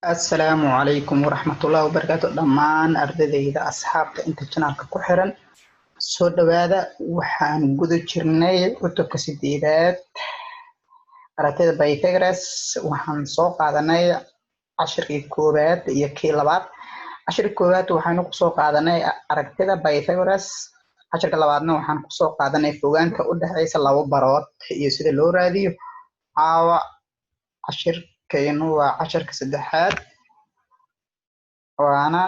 السلام عليكم ورحمة الله وبركاته دمان أردديدا أصحابتا inta channelka ku xiran soo dhawaada waxaan guda jirnay cutubka sideedaad ardayda Pythagoras waxaan soo qaadanay cashirkii koowaad iyo kii labaad cashirkii koowaad waxaan ku soo qaadanay aragtida Pythagoras cashirka labaadna waxaan ku soo qaadanay fogaanta u dhaxaysa laba barood iyo sida loo raadiyo caawa cashirkeenu waa cashirka saddexaad waana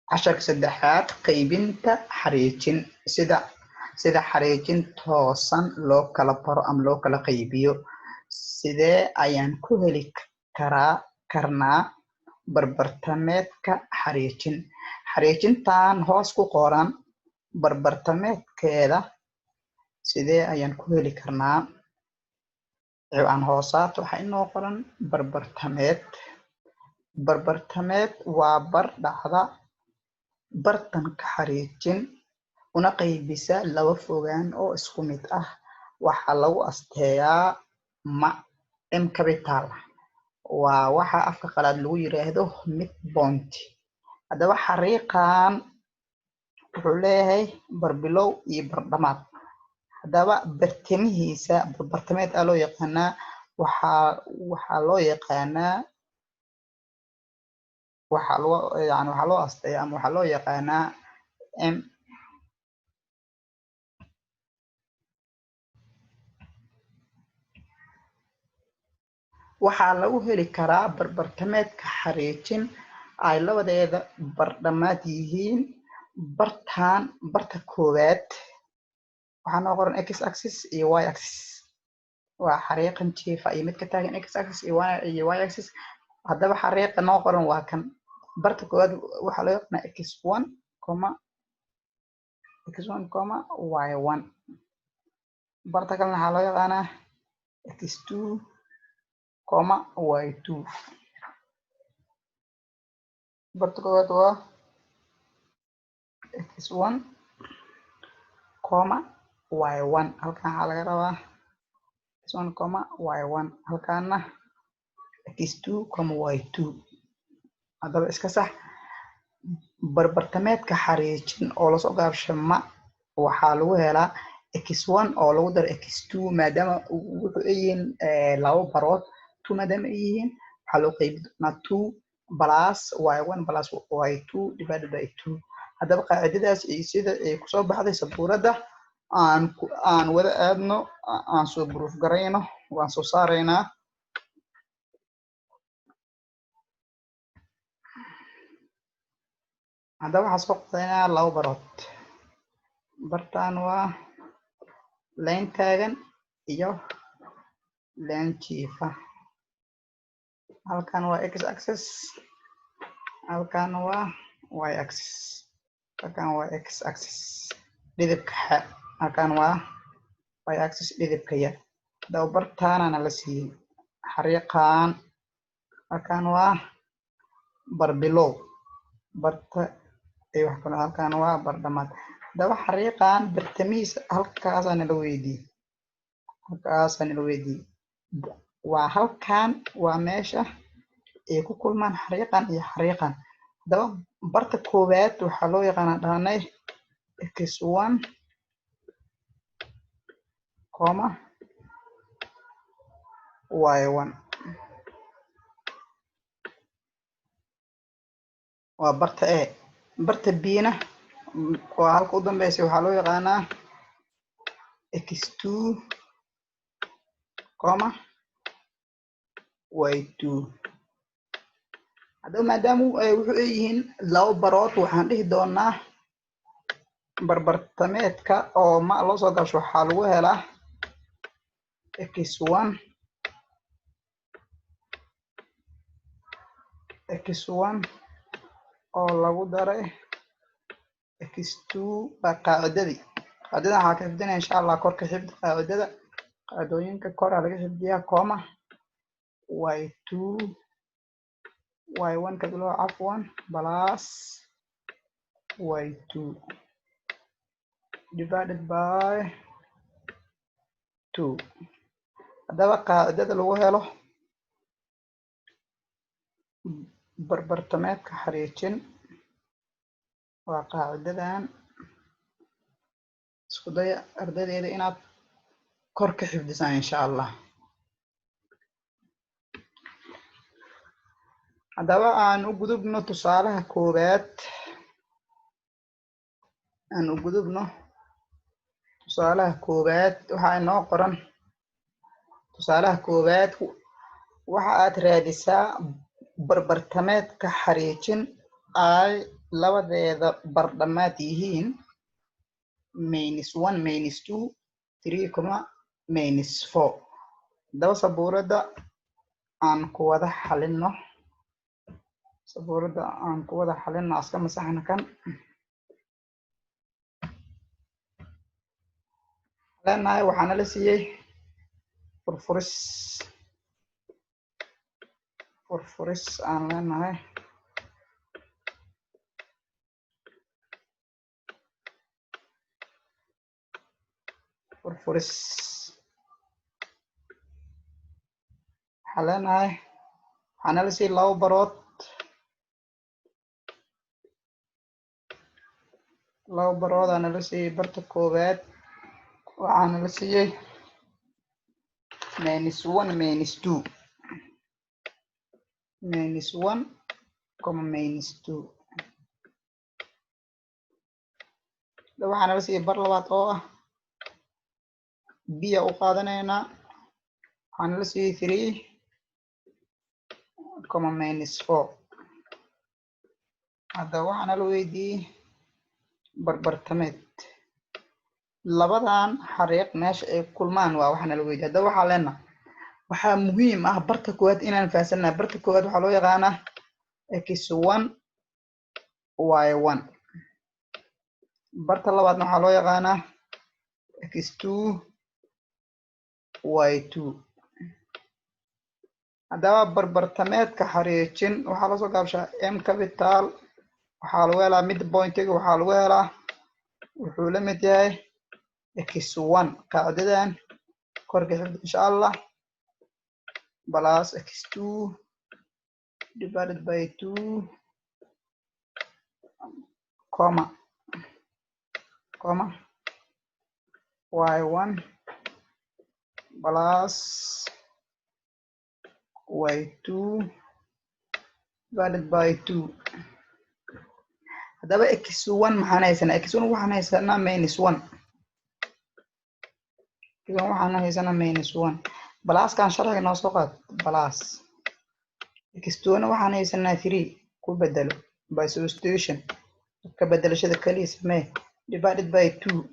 casharka saddexaad qaybinta xariijin sida xariijin toosan loo kala baro ama loo kala qaybiyo sidee ayaan ku heli karnaa barbartameedka xariijintan hoos ku qoran barbartameedkeeda sidee ayaan ku heli karnaa ciwaan hoosaad waxa inoo qoran barbartameed waa bar dhacda bartanka xariijin una qaybisa laba fogaan oo isku mid ah waxaa lagu asteeyaa m capital waa waxa afka qalaad lagu yiraahdo midpoint hadaba xariiqan wuxuu leeyahay barbilow iyo bardhamaad hadaba bartamihiisa barbartameed loo yaqaanaa waxaa loo yaqaanaa waxaa loo asteeyaa ama waxaa loo yaqaanaa m waxaa lagu heli karaa barbartameedka xariijin ay labadeeda bardhamaad yihiin barta koowaad waxaa noo qoran x axis iyo y axis waa xariiqan jiifa iyo mid ka taagan x axis iyo y axis hadaba xariiqa noo qoran waa kan barta koowaad waxaa loo yaqaanaa x1, y1 barta kalena waxaa loo yaqaanaa x2, y2 barta koowaad waa x1, y1 halkan waxaa laga rabaa x1, y1 halkaana x2, y2 hadaba iska sax barbartameedka xariijin oo la soo gaabsho waxaa lagu helaa x1 oo lagu daro x2 maadaama wuxuu yihiin laba barood 2 maadaama ay yihiin waxaa loo qaybin doonaa 2 plus y1 plus y2 divided by 2 hadaba qaacidadaas iyo sida ay kusoo baxday sabuurada aan wada aadno aan soo proof garayno waan soo saareynaa hadaba waxaan soo qaadanaa laba barood bartaan waa line taagan iyo line jiifa halkan waa x axis halkan waa y axis halkan waa x axis dhidibka halkan waa y axis dhidibka yar hadaba bartaanana la siiyey xariiqan halkan waa barbilow barta iyo wax kale halkan waa bardhamaad hadaba xariiqan bartamihiisa halkaasana la weydiiyey waa halkan waa meesha ay ku kulmaan xariiqan iyo xariiqan hadaba barta koowaad waxaa loo yaqaanaa dhaanay x1, y1 waa barta a barta b-na waa halka u dambeysay waxaa loo yaqaanaa x2, y2 hadaba maadaama wuxuu yihiin laba barood waxaan dhihi doonaa barbartameedka oo loo soo gaabsho waxaa lagu helaa x1 oo lagu daray x2 waa qaacidadii qaacidada waxaa ka xifdinaya insha allah korka xifdi qaacidada qaacidooyinka koraa laga xifdiyaa y2 y1 ka bilow cafwan plus y2 divided by 2 hadaba qaacidada lagu helo barbartameedka xariijin waa qaacidadan isku daya ardaydeeda inaad kor ka xifdisaan insha Allah. haddaba aan u gudubno tusaalaha koowaad waxaa inoo qoran tusaalaha koowaad waxa aad raadisaa barbartameedka xariijin ay labadeeda bardhamaad yihiin -1 -2 3, -4. haddaba sabuurada aan ku wada xalino aska masaxna kan leenahay waxaana la siiyey furfuris aan leenahay waxaana la siiyey 2 barood aana la siiyey barta koowaad waxaana la siiyey -1 -2 waxaana la siiyey bar labaad oo ah b u qaadanaynaa waxaana la siiyey 3, -4. hadda waxaana la weydiiyey barbartameed labadan xariiq meesha ay kulmaan waa waxaana la weydiiyey. hadda waxaa leenahay waxaa muhiim ah barta koowaad inaan fahansanaa. barta koowaad waxaa loo yaqaanaa x1 y1, barta labaadna waxaa loo yaqaanaa x2 y2. haddaba barbartameedka xariijin waxaa lasoo gaabshaa m capital waxaa lagu helaa mid pointiga waxaa lagu helaa wuxuu la mid yahay x1 qaacidadan korka xifdi insha Allah plus x2 divided by 2 comma y1 plus y2 divided by 2. haddaba x1 maxaan haysanaa? x1 waxaan haysanaa -1 balaskan sharciga noo soo qaad balas x2 waxaan haysanaa 3 ku bedelo by substitution ka bedelashada kaliya samee divided by 2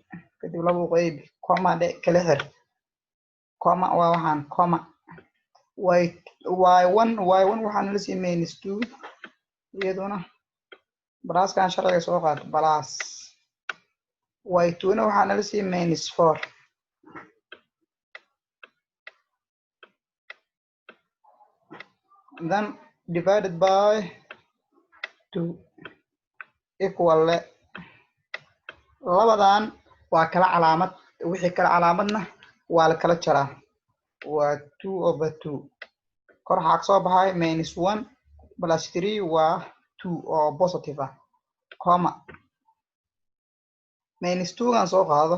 kadib laba qayb comma kala xir comma waa waxaan comma y1 waxaan la siiyey -2 iyaduna balaskan sharciga soo qaad balas y2 waxaan la siiyey -4 then divided by 2 equal labadan waa kala calaamad wixii kala calaamadna waa la kala jaraa waa 2/2 kor waxaa ka soo baxay -1 plus 3 waa 2 oo positive ah comma -2 gaan soo qaado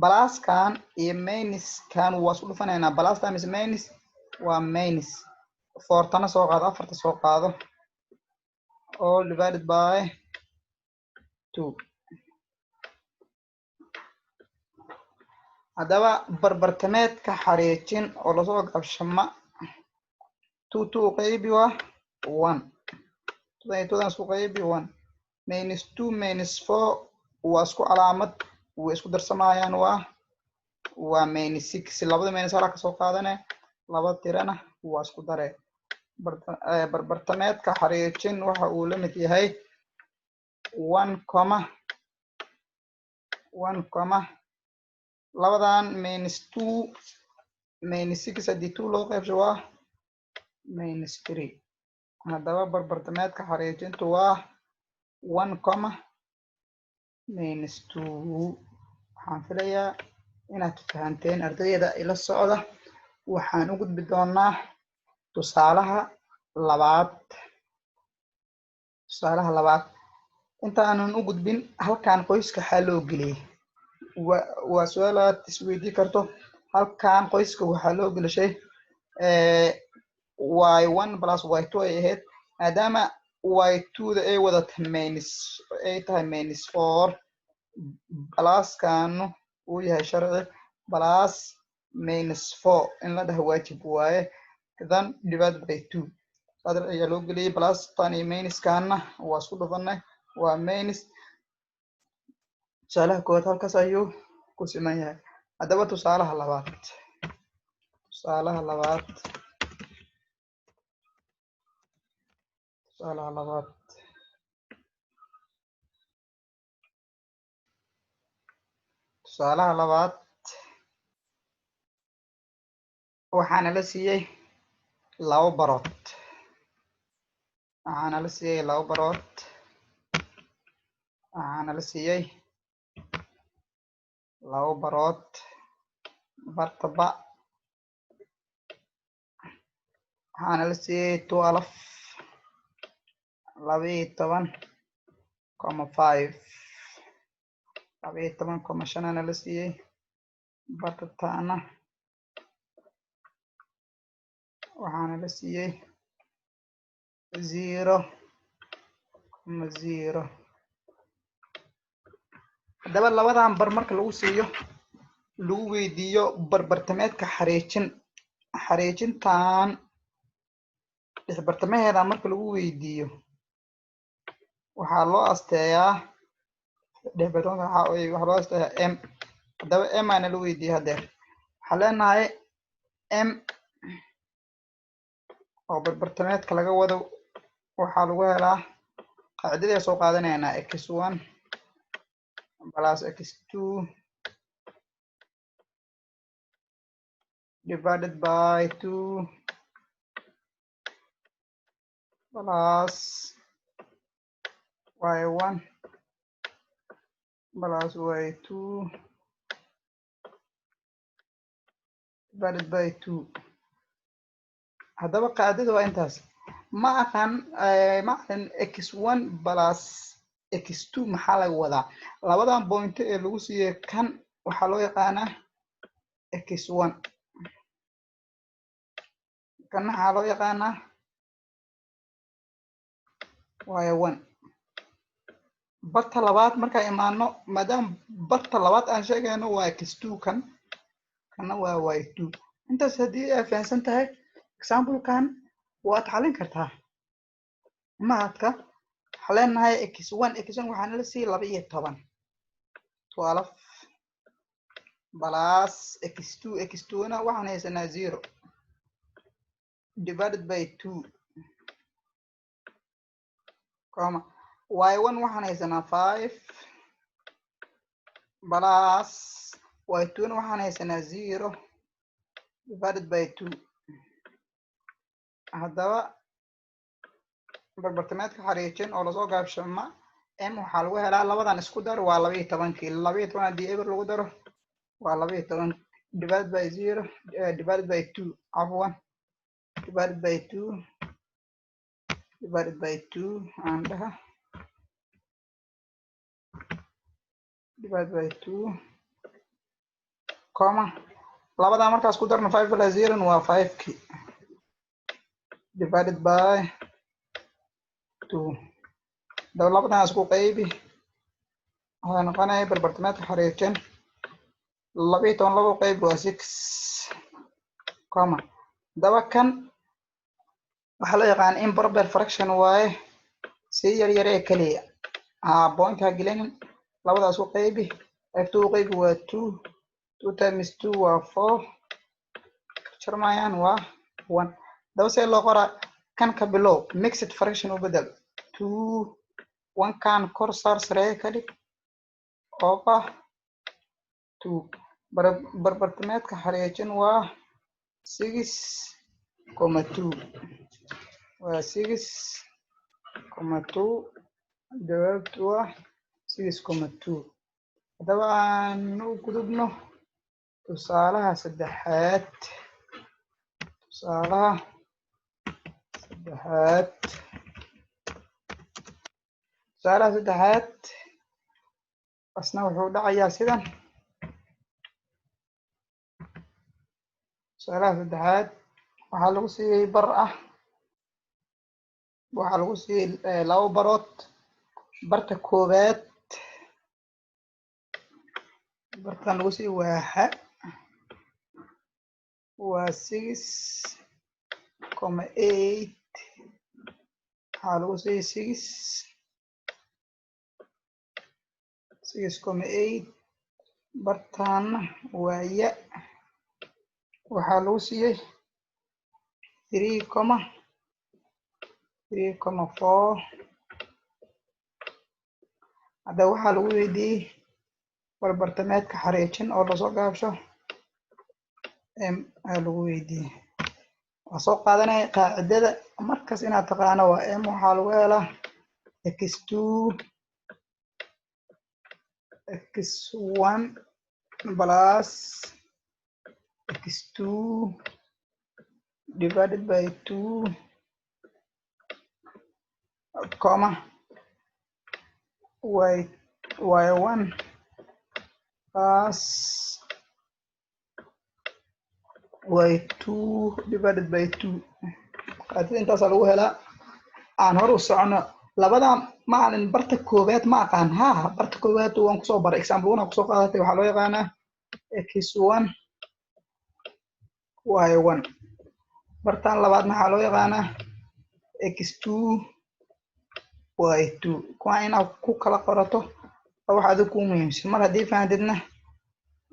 balaskan iyo minuskan waa isku dhufanaynaa balas times minus waa minus 4 tana soo qaado 4 soo qaado all divided by 2. haddaba barbartameedka xariijin oo lasoo gaabshama 2 qaybi waa 1 2 isku qaybi 1 -2 -4 waa isku calaamad way isku darsamayaan waa -6 labada minus halka soo qaadane laba tirana waa isku dare barbartameedka xariijin waxa uu la mid yahay 1 comma labadan -2 -6 haddii 2 loo qaybsho waa -3. haddaba barbartameedka xariijintu waa 1 comma -2. waxaan filayaa inaad fahanteen ardayda ila socda. waxaan u gudbi doonaa tusaalaha labaad inta aanan u gudbin halkan qoyska waxaa loo geliyay waa su'aal aad isweydiin karto. halkan qoyska waxaa loo gelishay y1 plus y2 ay ahayd, maadaama y2da ay wadata ay tahay -4 pluskan uu yahay sharci plus -4 in la dhaho waajib waaye, then divided by 2 sadar ayaa loo geliyay plus tan iyo minuskanna waa isku dhufanay waa minus. tusaalaha koowaad halkaas ayuu ku siman yahay. haddaba tusaalaha labaad waxaana la siiyey labo barood bartaba waxaana la siiyey 12 ana la siiyey bartataana waxaana la siiyey 0,0. haddaba labadan bar marka lagu siiyo lagu weydiiyo barbartameedka xariijintan dhexbartamaheeda marka lagu weydiiyo waxaa loo asteeyaa dhexbartamaha waxaa loo asteeyaa m. haddaba m aana la weydiiyey hadeer waxaa leenahay m oo barbartameedka laga wado waxaa lagu helaa qaacidada soo qaadanaynaa x1 plus x2 divided by 2 plus y1 plus y2 divided by 2. haddaba qaacidada waa intaas. ma aqaan x1 plus x2 maxaa laga wadaa. labadan point ee lagu siiyey kan waxaa loo yaqaanaa x1, kan waxaa loo yaqaanaa y1. barta labaad markaan imaano maadaama barta labaad aan sheegayno waa x2 kana waa y2. intaas haddii ay fahansan tahay example-kan waad xalin kartaa. mahadka waxaa leenahay x1 waxaana la siiyey 12 plus x2na waxaan haysanaa 0 divided by 2 y1 waxaan haysanaa 5 plus y2na waxaan haysanaa 0 divided by 2. haddaba barbartameedka xariijin oo lasoo gaabshama m waxaa lagu helaa labadan isku dar waa 12 haddii eber lagu daro waa 12 divided by 0 divided by 2 afwan divided by 2 divided by 2 aan dhaha divided by 2 comma labadan markaas ku darno 5 plus 0 waa 5 divided by 2. daba labadan isku qaybi waxay noqonaya barbartameedka xariijin 12 labo qayb waa 6 comma daba kan waxaa loo yaqaan improper fraction waaye si yar ee kaliya point ha gelinin labadaas u qaybi f2 u qaybi waa 2 times 2 waa 4 jarmayaan waa 1. daba see loo qoraa kan ka bilow mixed fraction u bedel 2 1 kan kor saar saree ka dhig over 2. barbartameedka xariijin waa 6,2 waa 6,2 jawaabtu waa 6,2. haddaba aan u gudubno tusaalaha saddexaad. saddexaad su'aalaha saddexaad asna wuxuu dhacayaa sidan. su'aalaha saddexaad waxaa lagu siiyey bar ah, waxaa lagu siiyey 2 barood. barta koowaad bartan lagu siiyey waa 6,8. waxaa lagu siiyey 6,8. bartan waa ya, waxaa lagu siiyey 3,4. hadda waxaa lagu weydiiyey barbartameedka xariijin oo lasoo gaabsho m aa lagu weydiiyey. waa soo qaadanaya qaacidada markas inaad taqaano waa m waxaa lagu helaa x2 x1 plus x2 divided by 2 comma y1 plus y2 divided by 2. qaacidada intaasaa lagu helaa. aan hor u socono labadan maalin. barta koowaad ma aqaan. barta koowaad waan kusoo baray example 1 kusoo qaadatay. waxaa loo yaqaanaa x1 y1. bartan labaadna waxaa loo yaqaanaa x2 y2. kuwaa inaad ku kala qorato waxa adiga ku muhiimsan. mar haddii fahamtidna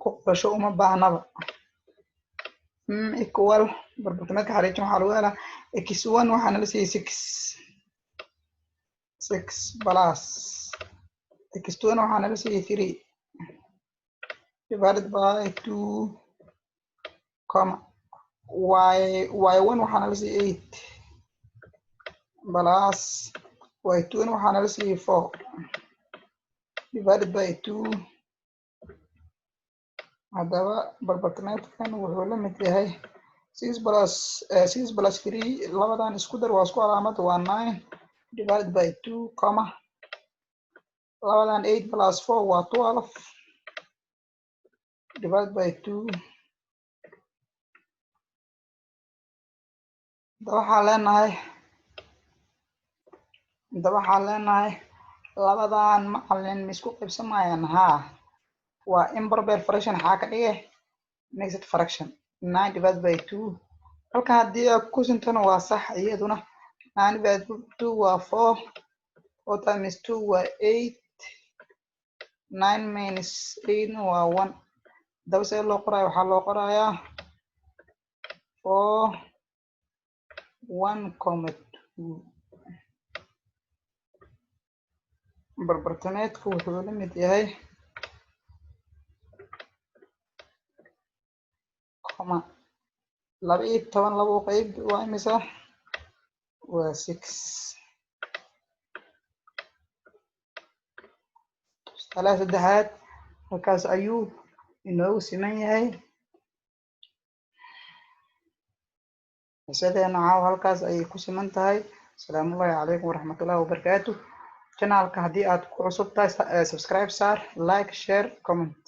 ku qorasho uma baahnaba. equal barbartameedka xariijin waxaa lagu helaa x1 waxaana la siiyey 6 plus x2 waxaana la siiyey 3 divided by 2 comma y1 waxaana la siiyey 8 plus y2 waxaana la siiyey 4 divided by 2. haddaba barbartameedkan wuxuu la mid yahay 6 plus 3. labadan isku dar waa isku calaamad waa 9 divided by 2 comma labadan 8 plus 4 waa 12 divided by 2. hadaba waxaan leenahay labadan macalin ma isku qaybsamayaan. waa improper fraction. maxaa ka dhige mixed fraction 9 divided by 2. halkan haddii aad ku sintana waa sax iyaduna. 9 divided by 2 waa 4 4 times 2 waa 8 9 minus 8 waa 1. hadaba see loo qoraayo waxaa loo qorayaa 4 1,2. barbartameedku wuxuu la mid yahay 12 labo qayb waa imisa waa 6. su'aalaha saddexaad halkaas ayuu inoogu siman yahay. xiisadeena caawa halkaas ayay ku siman tahay. asalaamullaahi calaykum waraxmatullaahi wabarakaatuh. channelka haddii aad ku cusub tahay subscribe saar, like, share, comment.